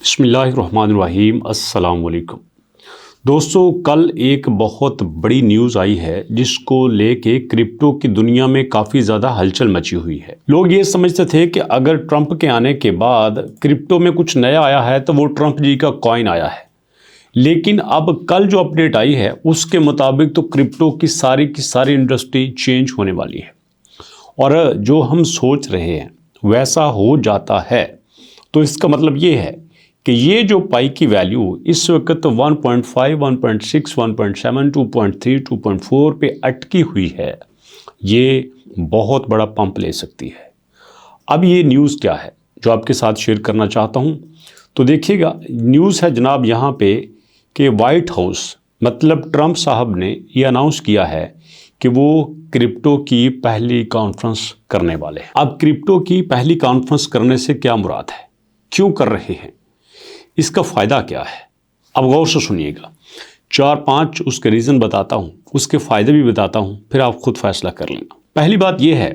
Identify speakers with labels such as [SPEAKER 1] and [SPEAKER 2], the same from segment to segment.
[SPEAKER 1] बिस्मिल्लाहिर्रहमानिर्रहीम अस्सलाम वालेकुम। दोस्तों, कल एक बहुत बड़ी न्यूज़ आई है जिसको लेके क्रिप्टो की दुनिया में काफ़ी ज़्यादा हलचल मची हुई है। लोग ये समझते थे कि अगर ट्रंप के आने के बाद क्रिप्टो में कुछ नया आया है तो वो ट्रंप जी का कॉइन आया है, लेकिन अब कल जो अपडेट आई है उसके मुताबिक तो क्रिप्टो की सारी इंडस्ट्री चेंज होने वाली है और जो हम सोच रहे हैं वैसा हो जाता है तो इसका मतलब ये है कि ये जो पाई की वैल्यू इस वक्त 1.5, 1.6, 1.7, 2.3, 2.4 पे अटकी हुई है, ये बहुत बड़ा पंप ले सकती है। अब ये न्यूज़ क्या है जो आपके साथ शेयर करना चाहता हूँ, तो देखिएगा। न्यूज़ है जनाब यहाँ पे कि वाइट हाउस मतलब ट्रंप साहब ने ये अनाउंस किया है कि वो क्रिप्टो की पहली कॉन्फ्रेंस करने वाले हैं। अब क्रिप्टो की पहली कॉन्फ्रेंस करने से क्या मुराद है, क्यों कर रहे हैं, इसका फ़ायदा क्या है, अब गौर से सुनिएगा। 4-5 उसके रीज़न बताता हूँ, उसके फ़ायदे भी बताता हूँ, फिर आप खुद फैसला कर लेना। पहली बात यह है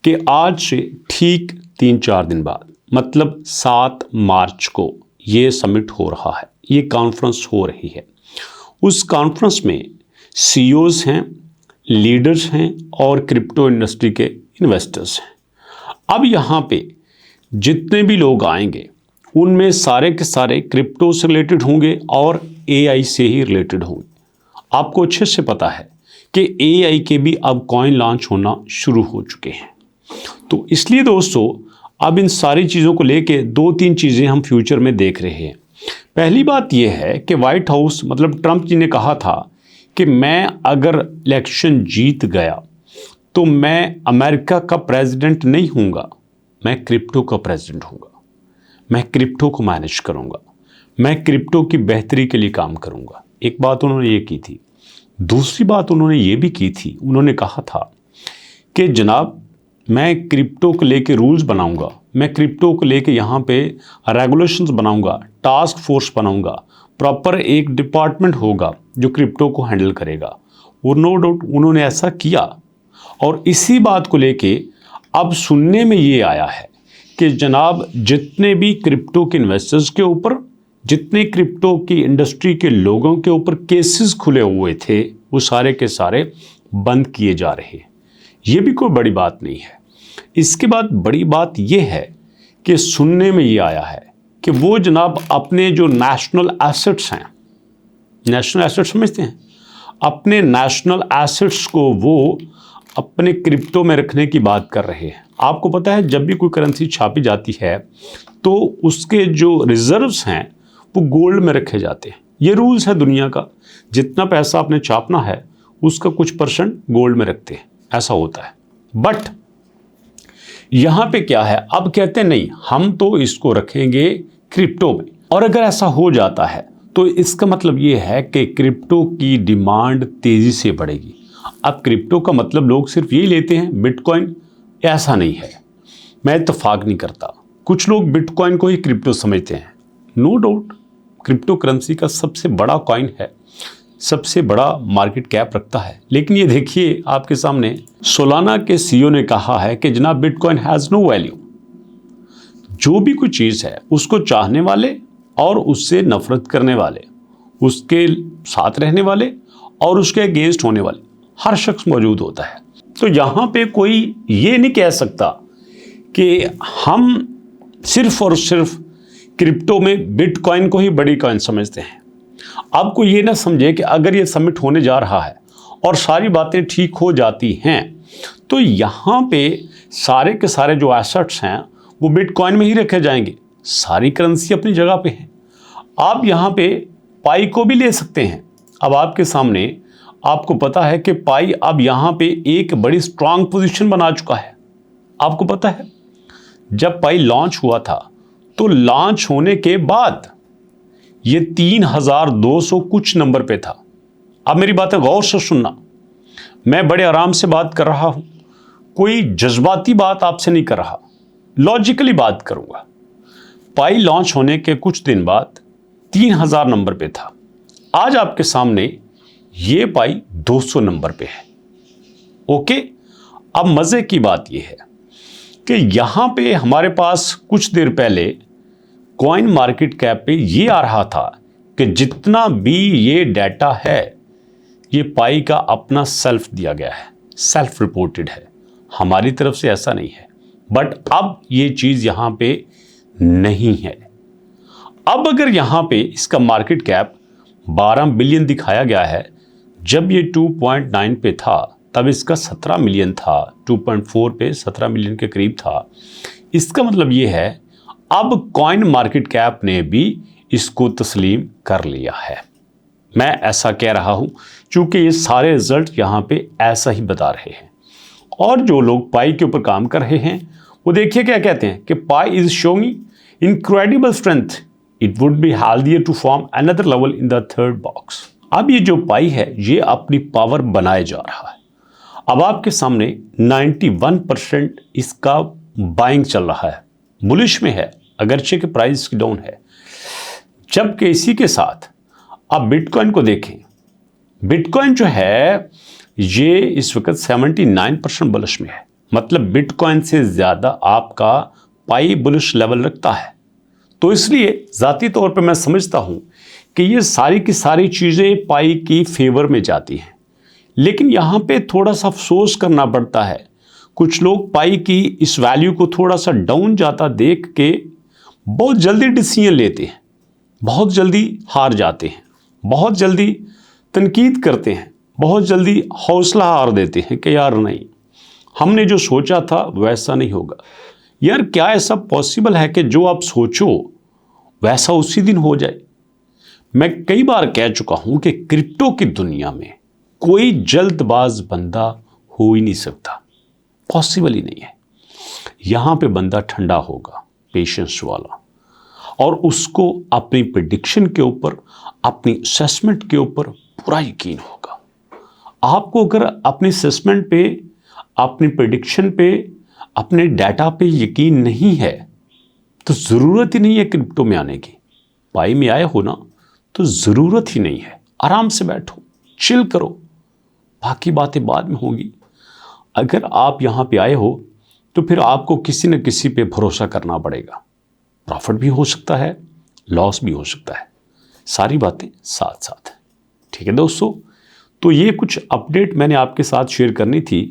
[SPEAKER 1] कि आज से ठीक 3-4 दिन बाद मतलब 7 मार्च को ये समिट हो रहा है, ये कॉन्फ्रेंस हो रही है। उस कॉन्फ्रेंस में सीईओज़ हैं, लीडर्स हैं और क्रिप्टो इंडस्ट्री के इन्वेस्टर्स हैं। अब यहाँ पे जितने भी लोग आएंगे उनमें सारे के सारे क्रिप्टो से रिलेटेड होंगे और एआई से ही रिलेटेड होंगे। आपको अच्छे से पता है कि एआई के भी अब कॉइन लॉन्च होना शुरू हो चुके हैं। तो इसलिए दोस्तों, अब इन सारी चीज़ों को लेके 2-3 चीज़ें हम फ्यूचर में देख रहे हैं। पहली बात यह है कि वाइट हाउस मतलब ट्रंप जी ने कहा था कि मैं अगर इलेक्शन जीत गया तो मैं अमेरिका का प्रेसिडेंट नहीं हूँगा, मैं क्रिप्टो का प्रेसिडेंट हूँगा, मैं क्रिप्टो को मैनेज करूँगा, मैं क्रिप्टो की बेहतरी के लिए काम करूँगा। एक बात उन्होंने ये की थी। दूसरी बात उन्होंने ये भी की थी, उन्होंने कहा था कि जनाब मैं क्रिप्टो को लेके रूल्स बनाऊँगा, मैं क्रिप्टो को लेके यहाँ पे रेगुलेशंस बनाऊँगा, टास्क फोर्स बनाऊँगा, प्रॉपर एक डिपार्टमेंट होगा जो क्रिप्टो को हैंडल करेगा। और नो डाउट उन्होंने ऐसा किया और इसी बात को लेके अब सुनने में ये आया है कि जनाब जितने भी क्रिप्टो के इन्वेस्टर्स के ऊपर, जितने क्रिप्टो की इंडस्ट्री के लोगों के ऊपर केसेस खुले हुए थे वो सारे के सारे बंद किए जा रहे हैं। ये भी कोई बड़ी बात नहीं है। इसके बाद बड़ी बात ये है कि सुनने में ये आया है कि वो जनाब अपने जो नेशनल एसेट्स हैं, नेशनल एसेट्स समझते हैं, अपने नेशनल एसेट्स को वो अपने क्रिप्टो में रखने की बात कर रहे हैं। आपको पता है जब भी कोई करेंसी छापी जाती है तो उसके जो रिजर्व्स हैं वो गोल्ड में रखे जाते हैं। ये रूल्स है दुनिया का, जितना पैसा आपने छापना है उसका कुछ % गोल्ड में रखते हैं, ऐसा होता है। बट यहाँ पे क्या है, अब कहते हैं नहीं हम तो इसको रखेंगे क्रिप्टो में। और अगर ऐसा हो जाता है तो इसका मतलब ये है कि क्रिप्टो की डिमांड तेज़ी से बढ़ेगी। अब क्रिप्टो का मतलब लोग सिर्फ यही लेते हैं बिटकॉइन, ऐसा नहीं है। मैं इत्तेफाक नहीं करता, कुछ लोग बिटकॉइन को ही क्रिप्टो समझते हैं। नो डाउट क्रिप्टो करेंसी का सबसे बड़ा कॉइन है, सबसे बड़ा मार्केट कैप रखता है, लेकिन ये देखिए आपके सामने सोलाना के सीईओ ने कहा है कि जनाब बिटकॉइन हैज़ नो वैल्यू। जो भी कोई चीज़ है उसको चाहने वाले और उससे नफरत करने वाले, उसके साथ रहने वाले और उसके अगेंस्ट होने वाले हर शख्स मौजूद होता है। तो यहाँ पे कोई ये नहीं कह सकता कि हम सिर्फ और सिर्फ क्रिप्टो में बिटकॉइन को ही बड़ी कॉइन समझते हैं। अब कोई ये ना समझे कि अगर ये समिट होने जा रहा है और सारी बातें ठीक हो जाती हैं तो यहाँ पे सारे के सारे जो एसेट्स हैं वो बिटकॉइन में ही रखे जाएंगे। सारी करेंसी अपनी जगह पे है। आप यहाँ पे पाई को भी ले सकते हैं। अब आपके सामने आपको पता है कि पाई अब यहाँ पे एक बड़ी स्ट्रांग पोजीशन बना चुका है। आपको पता है जब पाई लॉन्च हुआ था तो लॉन्च होने के बाद ये 3200 कुछ नंबर पे था। अब मेरी बातें गौर से सुनना, मैं बड़े आराम से बात कर रहा हूँ, कोई जज्बाती बात आपसे नहीं कर रहा, लॉजिकली बात करूँगा। पाई लॉन्च होने के कुछ दिन बाद 3000 नंबर पे था। आज आपके सामने ये पाई 200 नंबर पे है। ओके, अब मज़े की बात यह है कि यहाँ पे हमारे पास कुछ देर पहले कॉइन मार्केट कैप पे ये आ रहा था कि जितना भी ये डाटा है ये पाई का अपना सेल्फ दिया गया है, सेल्फ रिपोर्टेड है, हमारी तरफ से ऐसा नहीं है। बट अब ये चीज़ यहाँ पे नहीं है। अब अगर यहाँ पे इसका मार्केट कैप 12 बिलियन दिखाया गया है, जब ये 2.9 पे था तब इसका 17 मिलियन था, 2.4 पे 17 मिलियन के करीब था। इसका मतलब ये है अब कॉइन मार्केट कैप ने भी इसको तस्लीम कर लिया है। मैं ऐसा कह रहा हूं क्योंकि ये सारे रिजल्ट यहां पे ऐसा ही बता रहे हैं। और जो लोग पाई के ऊपर काम कर रहे हैं वो देखिए क्या कहते हैं कि pi is showing incredible strength, it would be healthier to form another level in the third box. अब ये जो पाई है ये अपनी पावर बनाए जा रहा है। अब आपके सामने 91% इसका बाइंग चल रहा है, बुलिश में है, अगरचे के प्राइस डाउन है। जबकि इसी के साथ अब बिटकॉइन को देखें, बिटकॉइन जो है ये इस वक्त 79% बुलिश में है। मतलब बिटकॉइन से ज़्यादा आपका पाई बुलिश लेवल रखता है। तो इसलिए ज़ाती तौर पे मैं समझता हूँ कि ये सारी की सारी चीज़ें पाई की फेवर में जाती हैं। लेकिन यहाँ पे थोड़ा सा अफसोस करना पड़ता है, कुछ लोग पाई की इस वैल्यू को थोड़ा सा डाउन जाता देख के बहुत जल्दी डिसीजन लेते हैं, बहुत जल्दी हार जाते हैं, बहुत जल्दी तनकीद करते हैं, बहुत जल्दी हौसला हार देते हैं कि यार नहीं, हमने जो सोचा था वैसा नहीं होगा। यार क्या ऐसा पॉसिबल है कि जो आप सोचो वैसा उसी दिन हो जाए? मैं कई बार कह चुका हूं कि क्रिप्टो की दुनिया में कोई जल्दबाज बंदा हो ही नहीं सकता, पॉसिबल ही नहीं है। यहां पे बंदा ठंडा होगा, पेशेंस वाला, और उसको अपनी प्रेडिक्शन के ऊपर, अपनी असेसमेंट के ऊपर पूरा यकीन होगा। आपको अगर अपनी असेसमेंट पे, अपनी प्रेडिक्शन पे, अपने डाटा पे यकीन नहीं है तो ज़रूरत ही नहीं है क्रिप्टो में आने की। पाई में आए हो ना तो ज़रूरत ही नहीं है, आराम से बैठो, चिल करो, बाकी बातें बाद में होंगी। अगर आप यहाँ पे आए हो तो फिर आपको किसी न किसी पे भरोसा करना पड़ेगा। प्रॉफिट भी हो सकता है, लॉस भी हो सकता है, सारी बातें साथ साथ हैं। ठीक है दोस्तों, तो ये कुछ अपडेट मैंने आपके साथ शेयर करनी थी।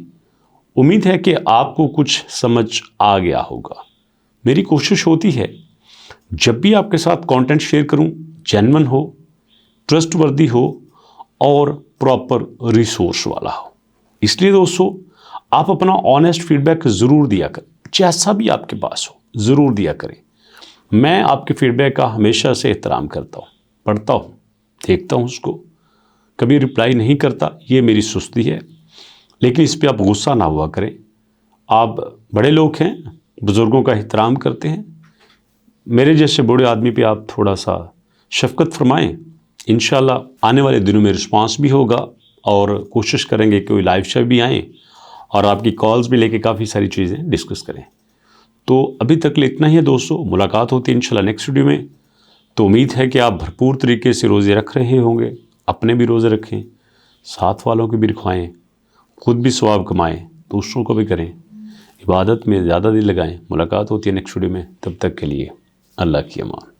[SPEAKER 1] उम्मीद है कि आपको कुछ समझ आ गया होगा। मेरी कोशिश होती है जब भी आपके साथ कंटेंट शेयर करूं, जेन्युइन हो, ट्रस्टवर्दी हो और प्रॉपर रिसोर्स वाला हो। इसलिए दोस्तों आप अपना ऑनेस्ट फीडबैक ज़रूर दिया करें, जैसा भी आपके पास हो ज़रूर दिया करें। मैं आपके फीडबैक का हमेशा से एहतराम करता हूँ, पढ़ता हूँ, देखता हूँ उसको। कभी रिप्लाई नहीं करता, ये मेरी सुस्ती है, लेकिन इस पर आप गुस्सा ना हुआ करें। आप बड़े लोग हैं, बुज़ुर्गों का एहतराम करते हैं, मेरे जैसे बूढ़े आदमी पे आप थोड़ा सा शफ़क़त फरमाएं। इंशाल्लाह आने वाले दिनों में रिस्पांस भी होगा और कोशिश करेंगे कि कोई लाइव शो भी आएँ और आपकी कॉल्स भी लेके काफ़ी सारी चीज़ें डिस्कस करें। तो अभी तक ले इतना ही है दोस्तों, मुलाकात होती है इंशाल्लाह नेक्स्ट वीडियो में। तो उम्मीद है कि आप भरपूर तरीके से रोज़े रख रहे होंगे, अपने भी रोज़े रखें, साथ वालों को भी रखवाएँ, खुद भी सवाब कमाएँ, दूसरों को भी करें, इबादत में ज़्यादा दिल लगाएं। मुलाकात होती है नेक्स्ट वीडियो में, तब तक के लिए अल्लाह की अमान।